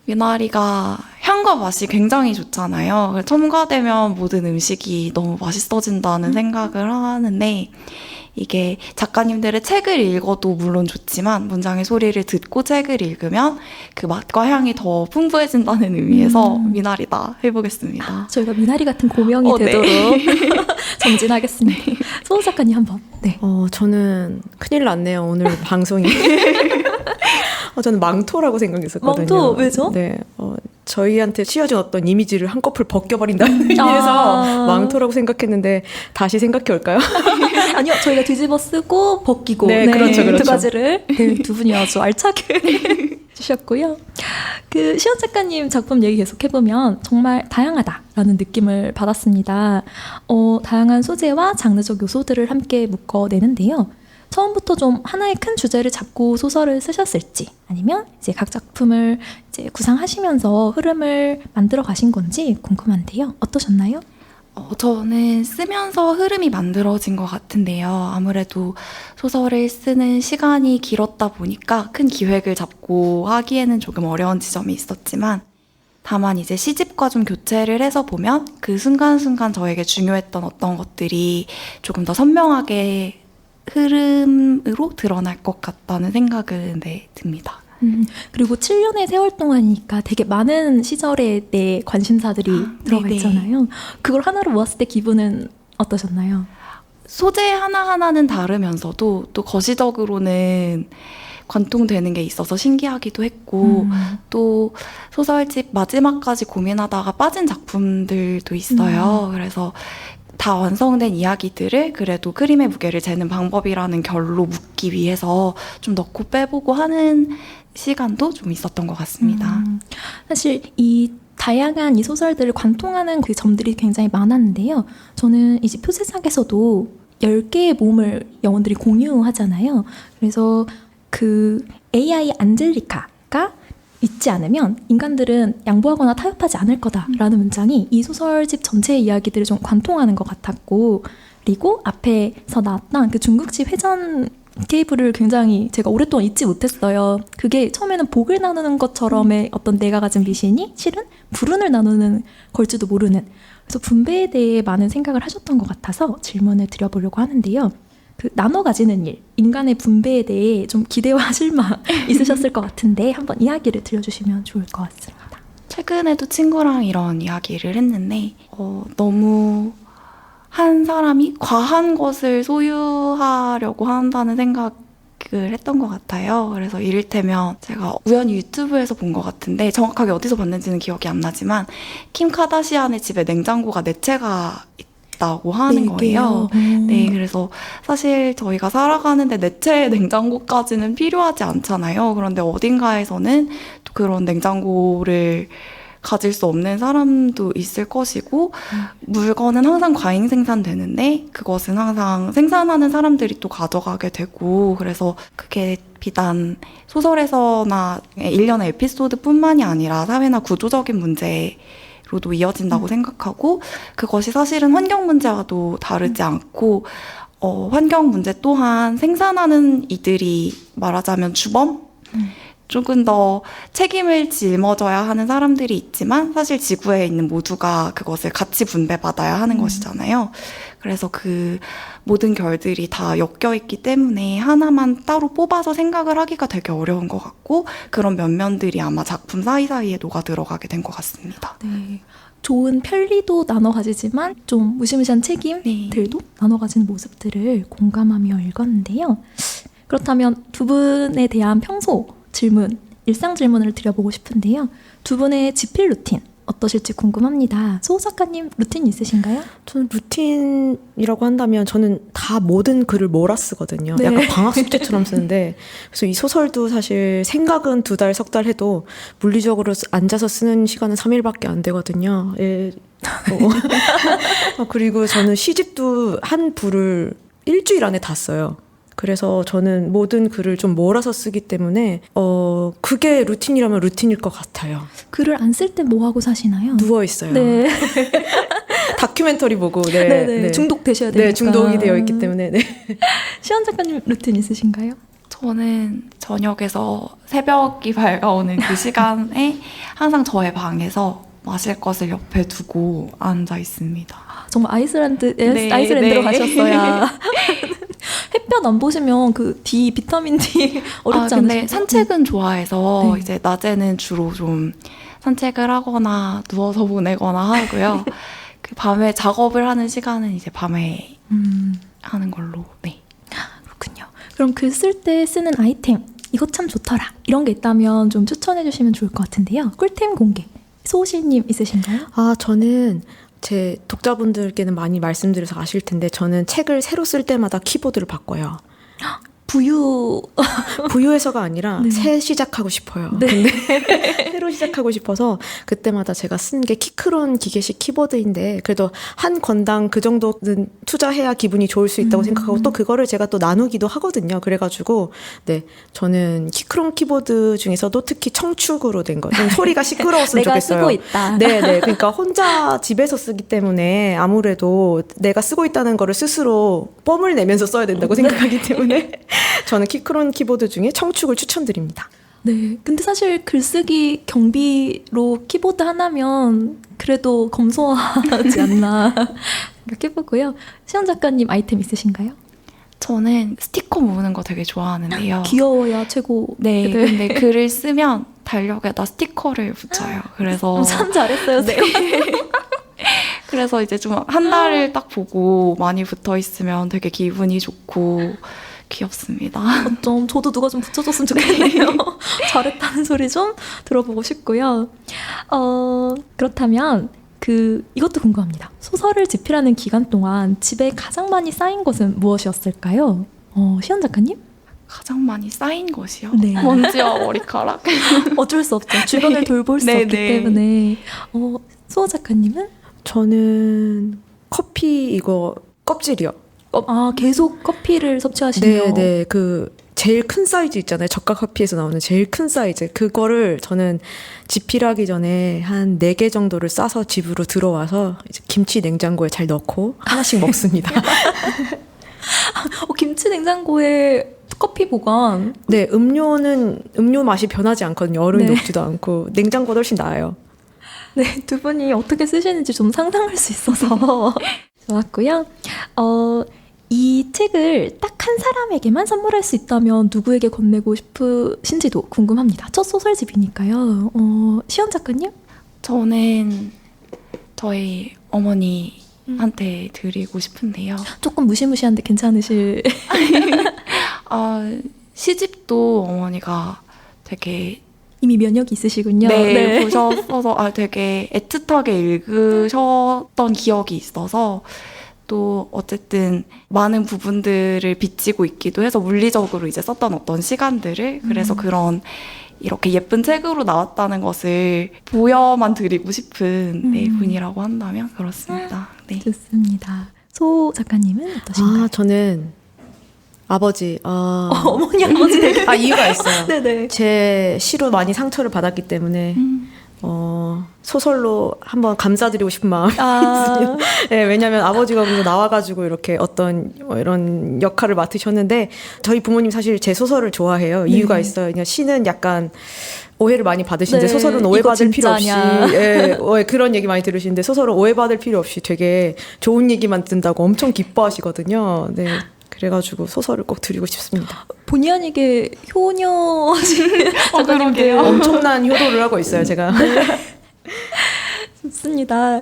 C: 미나리가 향과 맛이 굉장히 좋잖아요. 그래서 첨가되면 모든 음식이 너무 맛있어진다는 생각을 하는데 이게 작가님들의 책을 읽어도 물론 좋지만 문장의 소리를 듣고 책을 읽으면 그 맛과 향이 더 풍부해진다는 의미에서 미나리다 해보겠습니다.
A: 저희가 미나리 같은 고명이
C: 네.
A: 되도록 정진하겠습니다. 소호 작가님 한번. 네.
B: 저는 큰일 났네요. 오늘 방송이. 저는 망토라고 생각했었거든요.
A: 망토? 왜죠?
B: 네. 저희한테 씌워진 어떤 이미지를 한꺼풀 벗겨버린다는 의미에서 망토라고 생각했는데 다시 생각해 올까요?
A: 아니요, 저희가 뒤집어 쓰고 벗기고
B: 네, 그렇죠, 그렇죠.
A: 두 가지를 두 분이 아주 알차게 주셨고요. 그 시연 작가님 작품 얘기 계속 해보면 정말 다양하다라는 느낌을 받았습니다. 다양한 소재와 장르적 요소들을 함께 묶어내는데요. 처음부터 좀 하나의 큰 주제를 잡고 소설을 쓰셨을지 아니면 이제 각 작품을 이제 구상하시면서 흐름을 만들어 가신 건지 궁금한데요. 어떠셨나요?
C: 저는 쓰면서 흐름이 만들어진 것 같은데요. 아무래도 소설을 쓰는 시간이 길었다 보니까 큰 기획을 잡고 하기에는 조금 어려운 지점이 있었지만 다만 이제 시집과 좀 교체를 해서 보면 그 순간순간 저에게 중요했던 어떤 것들이 조금 더 선명하게 흐름으로 드러날 것 같다는 생각은 듭니다.
A: 그리고 7년의 세월 동안이니까 되게 많은 시절에 내 관심사들이 들어가
C: 네네.
A: 있잖아요. 그걸 하나로 모았을 때 기분은 어떠셨나요?
C: 소재 하나하나는 다르면서도 또 거시적으로는 관통되는 게 있어서 신기하기도 했고 또 소설집 마지막까지 고민하다가 빠진 작품들도 있어요. 그래서 다 완성된 이야기들을 그래도 크림의 무게를 재는 방법이라는 결로 묻기 위해서 좀 넣고 빼보고 하는 시간도 좀 있었던 것 같습니다.
A: 사실 이 다양한 이 소설들을 관통하는 그 점들이 굉장히 많았는데요. 저는 이제 표제작에서도 10개의 몸을 영혼들이 공유하잖아요. 그래서 그 AI 안젤리카가 있지 않으면 인간들은 양보하거나 타협하지 않을 거다라는 문장이 이 소설집 전체의 이야기들을 좀 관통하는 것 같았고, 그리고 앞에서 나왔던 그 중국집 회전 케이블을 굉장히 제가 오랫동안 잊지 못했어요. 그게 처음에는 복을 나누는 것처럼의 어떤 내가 가진 미신이 실은 불운을 나누는 걸지도 모르는, 그래서 분배에 대해 많은 생각을 하셨던 것 같아서 질문을 드려보려고 하는데요. 그 나눠 가지는 일, 인간의 분배에 대해 좀 기대와 실망 있으셨을 것 같은데 한번 이야기를 들려주시면 좋을 것 같습니다.
C: 최근에도 친구랑 이런 이야기를 했는데 너무 한 사람이 과한 것을 소유하려고 한다는 생각을 했던 것 같아요. 그래서 이를테면 제가 우연히 유튜브에서 본 것 같은데 정확하게 어디서 봤는지는 기억이 안 나지만 킴 카다시안의 집에 냉장고가 4채가 있다고 하는 거예요. 네, 그래서 사실 저희가 살아가는데 4채의 냉장고까지는 필요하지 않잖아요. 그런데 어딘가에서는 또 그런 냉장고를 가질 수 없는 사람도 있을 것이고 물건은 항상 과잉 생산되는데 그것은 항상 생산하는 사람들이 또 가져가게 되고, 그래서 그게 비단 소설에서나 일련의 에피소드뿐만이 아니라 사회나 구조적인 문제로도 이어진다고 생각하고, 그것이 사실은 환경 문제와도 다르지 않고 환경 문제 또한 생산하는 이들이 말하자면 주범? 조금 더 책임을 짊어져야 하는 사람들이 있지만 사실 지구에 있는 모두가 그것을 같이 분배받아야 하는 것이잖아요. 그래서 그 모든 결들이 다 엮여있기 때문에 하나만 따로 뽑아서 생각을 하기가 되게 어려운 것 같고 그런 면면들이 아마 작품 사이사이에 녹아 들어가게 된 것 같습니다.
A: 네. 좋은 편리도 나눠 가지지만 좀 무시무시한 책임들도 나눠 가지는 모습들을 공감하며 읽었는데요. 그렇다면 두 분에 대한 평소 질문, 일상 질문을 드려보고 싶은데요. 두 분의 집필 루틴 어떠실지 궁금합니다. 소 작가님 루틴 있으신가요?
B: 저는 루틴이라고 한다면 저는 다 모든 글을 몰아 쓰거든요.
A: 네.
B: 약간 방학 숙제처럼 쓰는데 그래서 이 소설도 사실 생각은 2달, 3달 해도 물리적으로 앉아서 쓰는 시간은 3일밖에 안 되거든요. 그리고 저는 시집도 한 부를 일주일 안에 다 써요. 그래서 저는 모든 글을 좀 몰아서 쓰기 때문에 그게 루틴이라면 루틴일 것 같아요.
A: 글을 안 쓸 때 뭐 하고 사시나요?
B: 누워있어요.
A: 네.
B: 다큐멘터리 보고
A: 네. 중독되셔야 되니까.
B: 네, 중독이 되어 있기 때문에. 네.
A: 시원 작가님 루틴 있으신가요?
C: 저는 저녁에서 새벽이 밝아오는 그 시간에 항상 저의 방에서 마실 것을 옆에 두고 앉아 있습니다.
A: 정말 아이슬란드로
C: 네.
A: 가셨어야. 햇볕 안 보시면 그 비타민 D 어렵지
C: 근데
A: 않으세요?
C: 산책은 좋아해서
A: 네.
C: 이제 낮에는 주로 좀 산책을 하거나 누워서 보내거나 하고요. 그 밤에 작업을 하는 시간은 이제 밤에 하는 걸로. 네.
A: 그렇군요. 그럼 글 쓸 때 쓰는 아이템 이것 참 좋더라 이런 게 있다면 좀 추천해 주시면 좋을 것 같은데요. 꿀템 공개. 소실님 있으신가요?
B: 저는 제 독자분들께는 많이 말씀드려서 아실 텐데 저는 책을 새로 쓸 때마다 키보드를 바꿔요. 부유해서가 아니라
A: 네.
B: 새 시작하고 싶어요.
A: 네.
B: 근데 새로 시작하고 싶어서 그때마다 제가 쓴 게 키크론 기계식 키보드인데 그래도 한 권당 그 정도는 투자해야 기분이 좋을 수 있다고 생각하고 또 그거를 제가 또 나누기도 하거든요. 그래가지고 네 저는 키크론 키보드 중에서도 특히 청축으로 된 거 좀 소리가 시끄러웠으면
A: 내가
B: 좋겠어요.
A: 쓰고 있다.
B: 네네 그러니까 혼자 집에서 쓰기 때문에 아무래도 내가 쓰고 있다는 거를 스스로 뽐을 내면서 써야 된다고 생각하기 때문에 저는 키크론 키보드 중에 청축을 추천드립니다.
A: 네. 근데 사실 글쓰기 경비로 키보드 하나면 그래도 검소하지 않나 생각해보고요. 시원 작가님 아이템 있으신가요?
C: 저는 스티커 모으는 거 되게 좋아하는데요.
A: 귀여워야 최고.
C: 네, 근데 글을 쓰면 달력에다 스티커를 붙여요. 그래서
A: 참 잘했어요.
C: 네. 그래서 이제 좀 한 달을 딱 보고 많이 붙어 있으면 되게 기분이 좋고 귀엽습니다.
A: 어쩜 저도 누가 좀 붙여줬으면 좋겠네요. 잘했다는 소리 좀 들어보고 싶고요. 그렇다면 이것도 궁금합니다. 소설을 집필하는 기간 동안 집에 가장 많이 쌓인 것은 무엇이었을까요? 시연 작가님?
C: 가장 많이 쌓인 것이요?
A: 네.
C: 먼지와 머리카락.
A: 어쩔 수 없죠. 주변을 돌볼 수
C: 네,
A: 없기
C: 네.
A: 때문에. 수호 작가님은?
B: 저는 커피 이거 껍질이요.
A: 계속 커피를 섭취하시네요.
B: 네네 그 제일 큰 사이즈 있잖아요. 저가 커피에서 나오는 제일 큰 사이즈 그거를 저는 집필하기 전에 한 4개 정도를 싸서 집으로 들어와서 이제 김치 냉장고에 잘 넣고 하나씩 먹습니다.
A: 김치 냉장고에 커피 보관.
B: 네 음료 맛이 변하지 않거든요. 얼음이
A: 네.
B: 녹지도 않고 냉장고가 훨씬 나아요.
A: 네, 두 분이 어떻게 쓰시는지 좀 상상할 수 있어서 좋았고요. 이 책을 딱 한 사람에게만 선물할 수 있다면 누구에게 건네고 싶으신지도 궁금합니다. 첫 소설집이니까요. 시연 작가님?
C: 저는 저희 어머니한테 드리고 싶은데요.
A: 조금 무시무시한데 괜찮으실?
C: 시집도 어머니가 되게
A: 이미 면역이 있으시군요.
C: 네, 보셨어서 되게 애틋하게 읽으셨던 기억이 있어서 또 어쨌든 많은 부분들을 비치고 있기도 해서 물리적으로 이제 썼던 어떤 시간들을 그래서 그런 이렇게 예쁜 책으로 나왔다는 것을 보여만 드리고 싶은 네, 분이라고 한다면 그렇습니다. 네.
A: 좋습니다. 소 작가님은 어떠신가요?
B: 저는 아버지
A: 어머니 아버지 되게
B: 이유가 있어요.
A: 네네.
B: 제 시로 많이 상처를 받았기 때문에 소설로 한번 감사드리고 싶은 마음이 있습니다. 네, 왜냐하면 아버지가 그래서 나와가지고 이렇게 어떤 이런 역할을 맡으셨는데 저희 부모님 사실 제 소설을 좋아해요. 이유가 있어요. 그냥 시는 약간 오해를 많이 받으시는데 소설은 오해받을 필요 없이 그런 얘기 많이 들으시는데 소설은 오해받을 필요 없이 되게 좋은 얘기만 듣는다고 엄청 기뻐하시거든요. 네. 그래가지고 소설을 꼭 드리고 싶습니다.
A: 본의 아니게 효녀
C: 그러게요.
B: 엄청난 효도를 하고 있어요, 제가.
A: 좋습니다.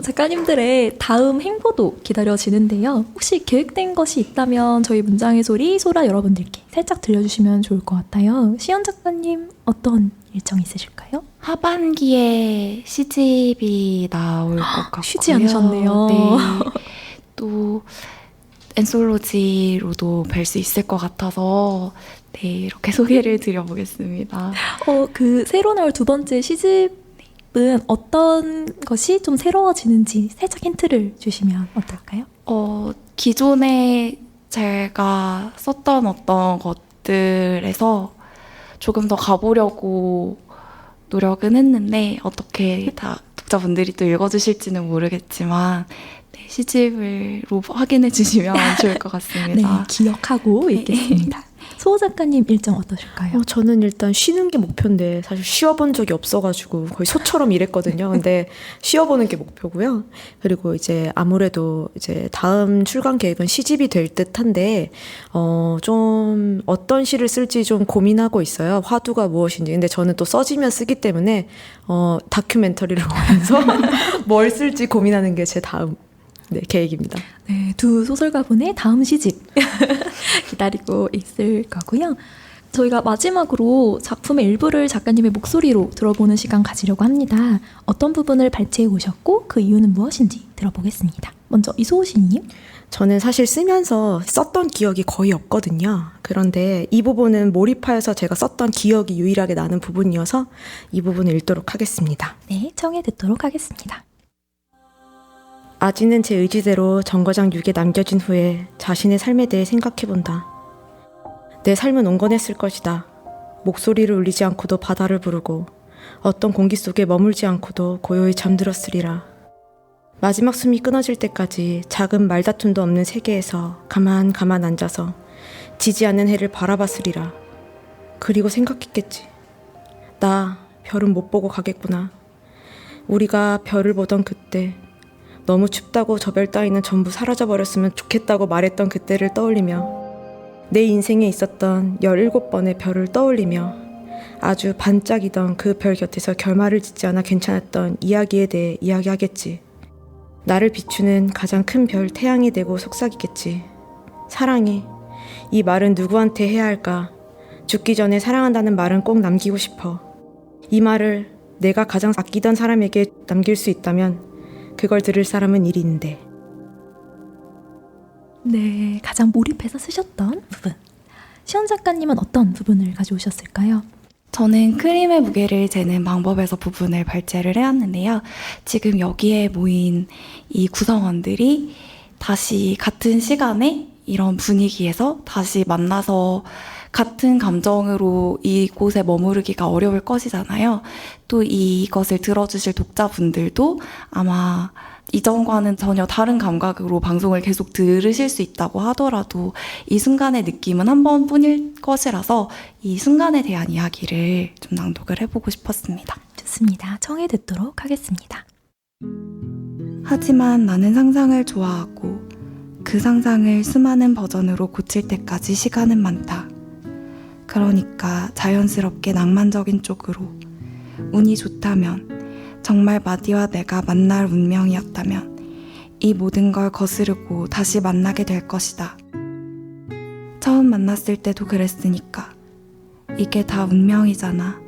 A: 작가님들의 다음 행보도 기다려지는데요. 혹시 계획된 것이 있다면 저희 문장의 소리 소라 여러분들께 살짝 들려주시면 좋을 것 같아요. 시연 작가님 어떤 일정이 있으실까요?
C: 하반기에 시집이 나올 것 같고요.
A: 쉬지 않으셨네요.
C: 네. 또 엔솔로지로도 뵐 수 있을 것 같아서 네, 이렇게 소개를 드려보겠습니다.
A: 그 새로 나올 두 번째 시집은 어떤 것이 좀 새로워지는지 살짝 힌트를 주시면 어떨까요?
C: 기존에 제가 썼던 어떤 것들에서 조금 더 가보려고 노력은 했는데 어떻게 다 독자분들이 또 읽어주실지는 모르겠지만 네, 시집으로 확인해 주시면 좋을 것 같습니다.
A: 네, 기억하고 있겠습니다. 소호 작가님 일정 어떠실까요?
B: 저는 일단 쉬는 게 목표인데 사실 쉬어본 적이 없어가지고 거의 소처럼 일했거든요. 근데 쉬어보는 게 목표고요. 그리고 이제 아무래도 이제 다음 출간 계획은 시집이 될 듯한데 좀 어떤 시를 쓸지 좀 고민하고 있어요. 화두가 무엇인지. 근데 저는 또 써지면 쓰기 때문에 다큐멘터리를 보면서 뭘 쓸지 고민하는 게 제 다음 계획입니다.
A: 네, 두 소설가분의 다음 시집 기다리고 있을 거고요. 저희가 마지막으로 작품의 일부를 작가님의 목소리로 들어보는 시간 가지려고 합니다. 어떤 부분을 발췌해 오셨고 그 이유는 무엇인지 들어보겠습니다. 먼저 이소호 씨님.
B: 저는 사실 쓰면서 썼던 기억이 거의 없거든요. 그런데 이 부분은 몰입하여서 제가 썼던 기억이 유일하게 나는 부분이어서 이 부분을 읽도록 하겠습니다.
A: 네, 청해 듣도록 하겠습니다.
B: 아지는 제 의지대로 정거장 6에 남겨진 후에 자신의 삶에 대해 생각해본다. 내 삶은 온건했을 것이다. 목소리를 울리지 않고도 바다를 부르고 어떤 공기 속에 머물지 않고도 고요히 잠들었으리라. 마지막 숨이 끊어질 때까지 작은 말다툼도 없는 세계에서 가만 앉아서 지지 않는 해를 바라봤으리라. 그리고 생각했겠지. 나 별은 못 보고 가겠구나. 우리가 별을 보던 그때, 너무 춥다고 저 별 따위는 전부 사라져버렸으면 좋겠다고 말했던 그때를 떠올리며 내 인생에 있었던 17번의 별을 떠올리며 아주 반짝이던 그 별 곁에서 결말을 짓지 않아 괜찮았던 이야기에 대해 이야기하겠지. 나를 비추는 가장 큰 별 태양이 되고 속삭이겠지. 사랑해. 이 말은 누구한테 해야 할까? 죽기 전에 사랑한다는 말은 꼭 남기고 싶어. 이 말을 내가 가장 아끼던 사람에게 남길 수 있다면 그걸 들을 사람은 일인데.
A: 네, 가장 몰입해서 쓰셨던 부분. 시연 작가님은 어떤 부분을 가져오셨을까요?
C: 저는 크림의 무게를 재는 방법에서 부분을 발췌를 해왔는데요. 지금 여기에 모인 이 구성원들이 다시 같은 시간에 이런 분위기에서 다시 만나서 같은 감정으로 이곳에 머무르기가 어려울 것이잖아요. 또 이것을 들어주실 독자분들도 아마 이전과는 전혀 다른 감각으로 방송을 계속 들으실 수 있다고 하더라도 이 순간의 느낌은 한 번뿐일 것이라서 이 순간에 대한 이야기를 좀 낭독을 해보고 싶었습니다.
A: 좋습니다. 청해 듣도록 하겠습니다.
C: 하지만 나는 상상을 좋아하고 그 상상을 수많은 버전으로 고칠 때까지 시간은 많다. 그러니까 자연스럽게 낭만적인 쪽으로 운이 좋다면 정말 마디와 내가 만날 운명이었다면 이 모든 걸 거스르고 다시 만나게 될 것이다. 처음 만났을 때도 그랬으니까 이게 다 운명이잖아.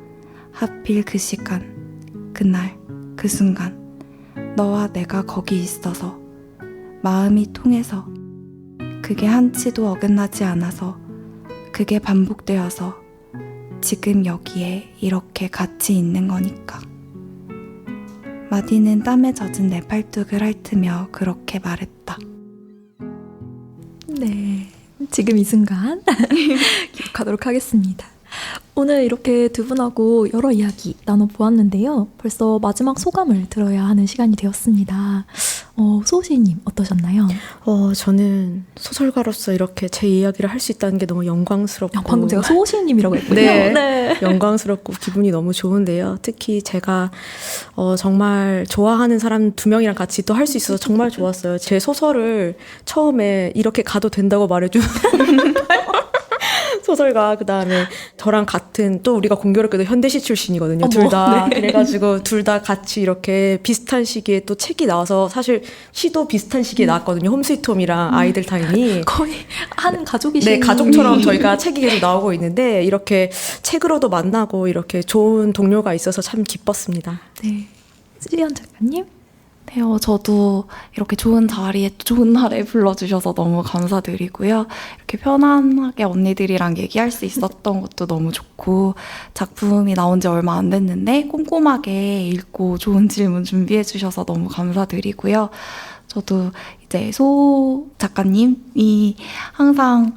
C: 하필 그 시간, 그날, 그 순간 너와 내가 거기 있어서 마음이 통해서 그게 한치도 어긋나지 않아서 그게 반복되어서 지금 여기에 이렇게 같이 있는 거니까. 마디는 땀에 젖은 내 팔뚝을 핥으며 그렇게 말했다.
A: 네, 지금 이 순간 기록하도록 하겠습니다. 오늘 이렇게 두 분하고 여러 이야기 나눠보았는데요. 벌써 마지막 소감을 들어야 하는 시간이 되었습니다. 소시님 어떠셨나요?
B: 저는 소설가로서 이렇게 제 이야기를 할 수 있다는 게 너무 영광스럽고
A: 방금 제가 소시님이라고 했거든요.
B: 네. 영광스럽고 기분이 너무 좋은데요. 특히 제가 정말 좋아하는 사람 2명이랑 같이 또 할 수 있어서 정말 좋았어요. 제 소설을 처음에 이렇게 가도 된다고 말해준 소설가, 그 다음에 저랑 같은, 또 우리가 공교롭게도 현대시 출신이거든요. 둘 다.
A: 네.
B: 그래가지고 둘 다 같이 이렇게 비슷한 시기에 또 책이 나와서, 사실 시도 비슷한 시기에 나왔거든요. 홈스위트홈이랑 아이들 타임이.
A: 거의 한 가족이신.
B: 네, 가족처럼 저희가 책이 계속 나오고 있는데, 이렇게 책으로도 만나고 이렇게 좋은 동료가 있어서 참 기뻤습니다.
A: 네. 수지연 작가님?
C: 네, 저도 이렇게 좋은 자리에 좋은 날에 불러주셔서 너무 감사드리고요. 이렇게 편안하게 언니들이랑 얘기할 수 있었던 것도 너무 좋고, 작품이 나온 지 얼마 안 됐는데 꼼꼼하게 읽고 좋은 질문 준비해 주셔서 너무 감사드리고요. 저도 이제 소 작가님이 항상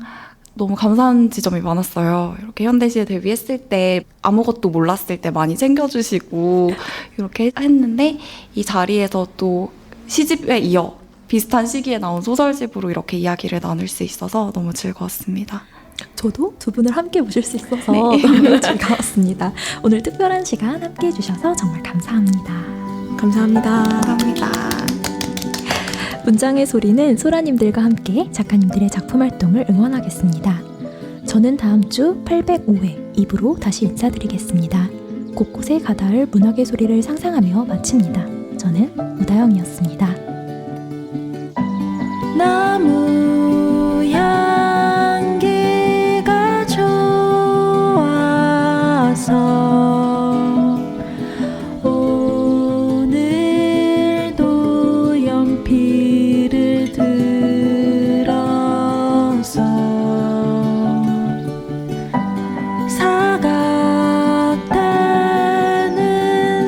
C: 너무 감사한 지점이 많았어요. 이렇게 현대시에 데뷔했을 때 아무것도 몰랐을 때 많이 챙겨주시고 이렇게 했는데, 이 자리에서 또 시집에 이어 비슷한 시기에 나온 소설집으로 이렇게 이야기를 나눌 수 있어서 너무 즐거웠습니다.
A: 저도 두 분을 함께 모실 수 있어서
C: 네.
A: 너무 즐거웠습니다. 오늘 특별한 시간 함께 해주셔서 정말 감사합니다.
B: 감사합니다.
C: 감사합니다.
A: 문장의 소리는 소라님들과 함께 작가님들의 작품 활동을 응원하겠습니다. 저는 다음 주 805회 2부로 다시 인사드리겠습니다. 곳곳에 가닿을 문학의 소리를 상상하며 마칩니다. 저는 우다영이었습니다.
D: 나무 향기가 좋아서 오늘도 연필을 들어서 사각대는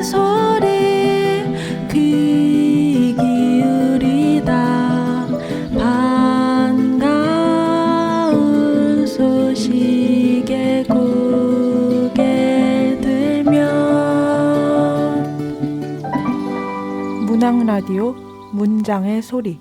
D: 소리 귀 기울이다 반가운 소식에 고개 들면
E: 문학 라디오 문장의 소리